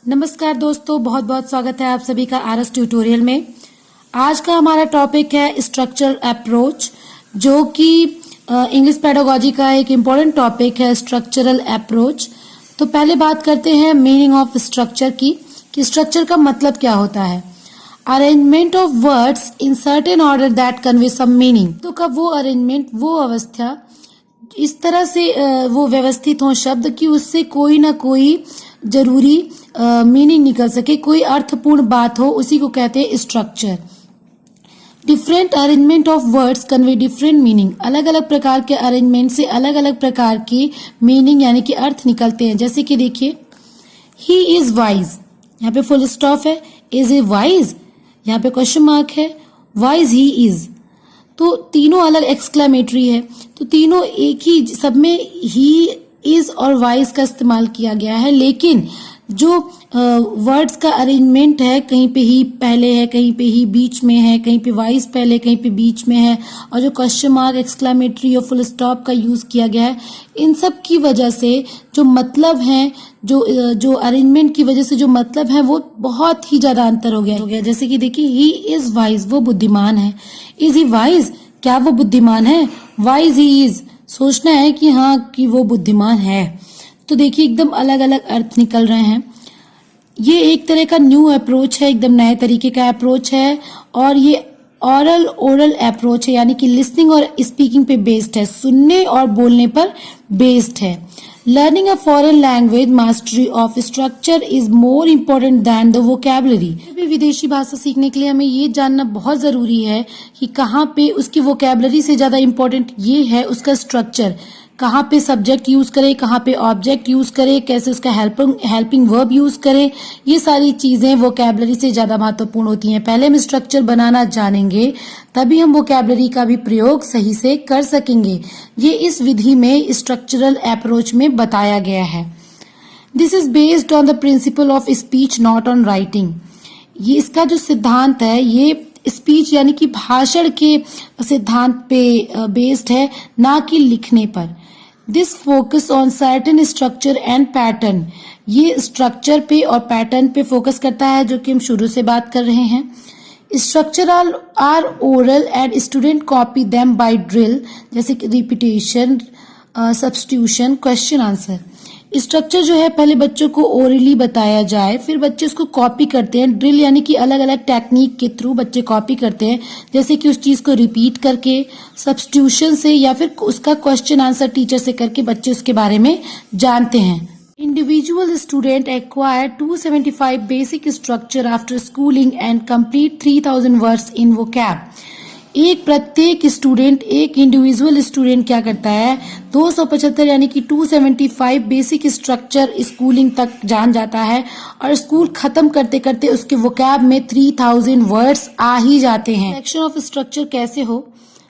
नमस्कार दोस्तों, बहुत बहुत स्वागत है आप सभी का आरएस ट्यूटोरियल में। आज का हमारा टॉपिक है स्ट्रक्चरल अप्रोच, जो कि इंग्लिश पेडागोजी का एक इम्पोर्टेंट टॉपिक है, स्ट्रक्चरल अप्रोच। तो पहले बात करते हैं मीनिंग ऑफ स्ट्रक्चर की, कि स्ट्रक्चर का मतलब क्या होता है। Arrangement of words in certain order that convey some meaning. तो कब वो अरेंजमेंट, वो अवस्था इस तरह से वो व्यवस्थित हो शब्द कि उससे कोई ना कोई जरूरी मीनिंग निकल सके, कोई अर्थपूर्ण बात हो, उसी को कहते हैं structure. Different arrangement of words convey different meaning. अलग अलग प्रकार के अरेंजमेंट से अलग अलग प्रकार की मीनिंग यानी कि अर्थ निकलते हैं। जैसे कि देखिए, ही इज वाइज, यहाँ पे फुल स्टॉप है। इज ए वाइज, यहाँ पे क्वेश्चन मार्क है। वाइज ही इज, तो तीनों अलग एक्सक्लेमेटरी है, तो तीनों एक ही, सब में ही, इज और वाइज का इस्तेमाल किया गया है। लेकिन जो वर्ड्स का अरेंजमेंट है, कहीं पे ही पहले है, कहीं पे ही बीच में है, कहीं पे वाइज पहले, कहीं पे बीच में है, और जो क्वेश्चन मार्क, एक्सक्लेमेटरी और फुल स्टॉप का यूज किया गया है, इन सब की वजह से जो मतलब है, जो अरेंजमेंट की वजह से जो मतलब है, वो बहुत ही ज्यादा अंतर हो गया। जैसे कि देखिए, ही इज वाइज, वो बुद्धिमान है। इज ही वाइज, क्या वो बुद्धिमान है। वाइज ही इज, सोचना है कि हाँ, कि वो बुद्धिमान है। तो देखिए, एकदम अलग अलग अर्थ निकल रहे हैं। ये एक तरह का न्यू अप्रोच है, एकदम नए तरीके का अप्रोच है, और ये ओरल अप्रोच है, यानी कि लिसनिंग और स्पीकिंग पे बेस्ड है, सुनने और बोलने पर बेस्ड है। Learning a foreign language, mastery of structure is more important than the vocabulary. विदेशी भाषा सीखने के लिए हमें ये जानना बहुत जरूरी है कि कहाँ पे उसकी वोकैबुलरी से ज्यादा इम्पोर्टेंट ये है उसका स्ट्रक्चर। कहाँ पे सब्जेक्ट यूज करें, कहाँ पे ऑब्जेक्ट यूज करें, कैसे उसका हेल्पिंग वर्ब यूज करें, ये सारी चीजें वोकैबुलरी से ज्यादा महत्वपूर्ण होती हैं। पहले हम स्ट्रक्चर बनाना जानेंगे, तभी हम वोकैबुलरी का भी प्रयोग सही से कर सकेंगे। ये इस विधि में, स्ट्रक्चरल अप्रोच में बताया गया है। This is based on the principle of speech, not on writing. ये इसका जो सिद्धांत है, ये स्पीच यानी कि भाषण के सिद्धांत पे बेस्ड है, ना कि लिखने पर। This focus on certain structure and pattern. ये स्ट्रक्चर पे और पैटर्न पे फोकस करता है, जो कि हम शुरू से बात कर रहे हैं। Structure are oral and student copy them by drill, जैसे कि repetition, substitution, question answer. Structure जो है, पहले बच्चों को ओरली बताया जाए, फिर बच्चे उसको कॉपी करते हैं। ड्रिल यानी कि अलग अलग टेक्निक के थ्रू बच्चे कॉपी करते हैं, जैसे कि उस चीज को रिपीट करके, सब्स्टिट्यूशन से, या फिर उसका क्वेश्चन आंसर टीचर से करके बच्चे उसके बारे में जानते हैं। Individual student acquire 275 basic structure after schooling and complete 3000 words in vocab. एक प्रत्येक स्टूडेंट, एक इंडिविजुअल स्टूडेंट क्या करता है, 275 यानी कि 275 बेसिक स्ट्रक्चर स्कूलिंग तक जान जाता है, और स्कूल खत्म करते करते उसके वोकैब में 3000 वर्ड्स आ ही जाते हैं। सिलेक्शन ऑफ स्ट्रक्चर कैसे हो,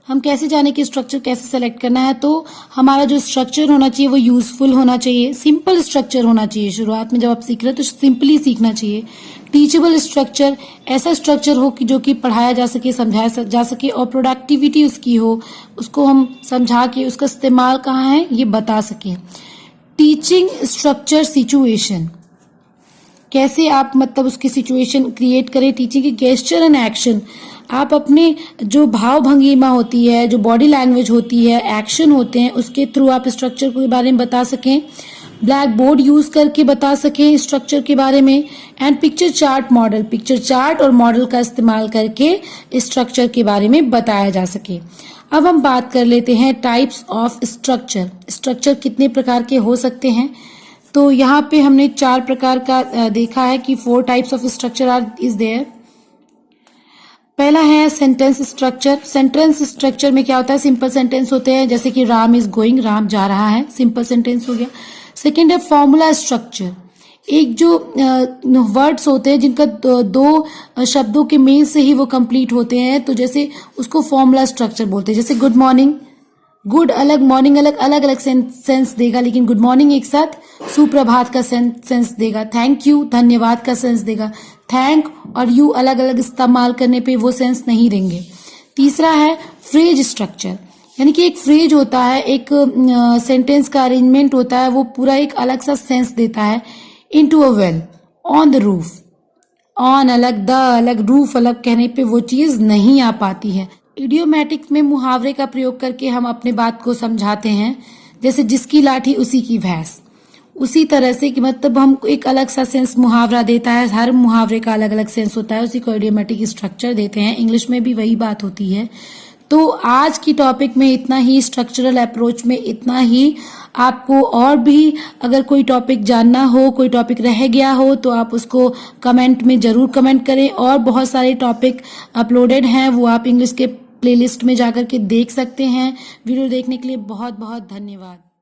हम कैसे जाने कि स्ट्रक्चर कैसे सेलेक्ट करना है। तो हमारा जो स्ट्रक्चर होना चाहिए वो यूजफुल होना चाहिए, सिंपल स्ट्रक्चर होना चाहिए। शुरुआत में जब आप सीख रहे हैं तो सिंपली सीखना चाहिए। टीचेबल स्ट्रक्चर, ऐसा स्ट्रक्चर हो कि जो कि पढ़ाया जा सके, समझाया जा सके, और प्रोडक्टिविटी उसकी हो, उसको हम समझा के उसका इस्तेमाल कहाँ है ये बता सके। टीचिंग स्ट्रक्चर सिचुएशन, कैसे आप मतलब उसकी सिचुएशन क्रिएट करें। टीचिंग की गेस्चर एंड एक्शन, आप अपने जो भाव भंगिमा होती है, जो बॉडी लैंग्वेज होती है, एक्शन होते हैं, उसके थ्रू आप स्ट्रक्चर के बारे में बता सकें। ब्लैक बोर्ड यूज करके बता सकें स्ट्रक्चर के बारे में। And picture chart model, picture chart और मॉडल का इस्तेमाल करके स्ट्रक्चर के बारे में बताया जा सके। अब हम बात कर लेते हैं टाइप्स ऑफ स्ट्रक्चर। स्ट्रक्चर कितने प्रकार के हो सकते हैं, तो यहाँ पे हमने 4 प्रकार का देखा है कि 4 types of structure are is there. पहला है सेंटेंस स्ट्रक्चर। सेंटेंस स्ट्रक्चर में क्या होता है, सिंपल सेंटेंस होते हैं, जैसे कि राम इज गोइंग, राम जा रहा है, सिंपल सेंटेंस हो गया। सेकेंड है फॉर्मूला स्ट्रक्चर, एक जो वर्ड्स होते हैं जिनका दो शब्दों के मेल से ही वो कंप्लीट होते हैं, तो जैसे उसको फॉर्मूला स्ट्रक्चर बोलते हैं। जैसे गुड मॉर्निंग, गुड अलग, मॉर्निंग अलग, अलग अलग सेंस देगा, लेकिन गुड मॉर्निंग एक साथ सुप्रभात का सेंस देगा। थैंक यू धन्यवाद का सेंस देगा। थैंक और यू अलग अलग इस्तेमाल करने पे वो सेंस नहीं देंगे। तीसरा है फ्रेज स्ट्रक्चर, यानी कि एक फ्रेज होता है, एक सेंटेंस का अरेंजमेंट होता है, वो पूरा एक अलग सा सेंस देता है। Into a well, on the roof, on अलग, द अलग, रूफ अलग कहने पे वो चीज नहीं आ पाती है। इडियोमैटिक में मुहावरे का प्रयोग करके हम अपने बात को समझाते हैं, जैसे जिसकी लाठी उसी की भैंस। उसी तरह से कि मतलब हम एक अलग सा सेंस मुहावरा देता है, हर मुहावरे का अलग अलग सेंस होता है, उसी को इडियोमैटिक स्ट्रक्चर देते हैं। इंग्लिश में भी वही बात होती है। तो आज की टॉपिक में इतना ही, स्ट्रक्चरल अप्रोच में इतना ही। आपको और भी अगर कोई टॉपिक जानना हो, कोई टॉपिक रह गया हो, तो आप उसको कमेंट में जरूर कमेंट करें। और बहुत सारे टॉपिक अपलोडेड हैं, वो आप इंग्लिश के प्लेलिस्ट में जाकर के देख सकते हैं। वीडियो देखने के लिए बहुत बहुत धन्यवाद।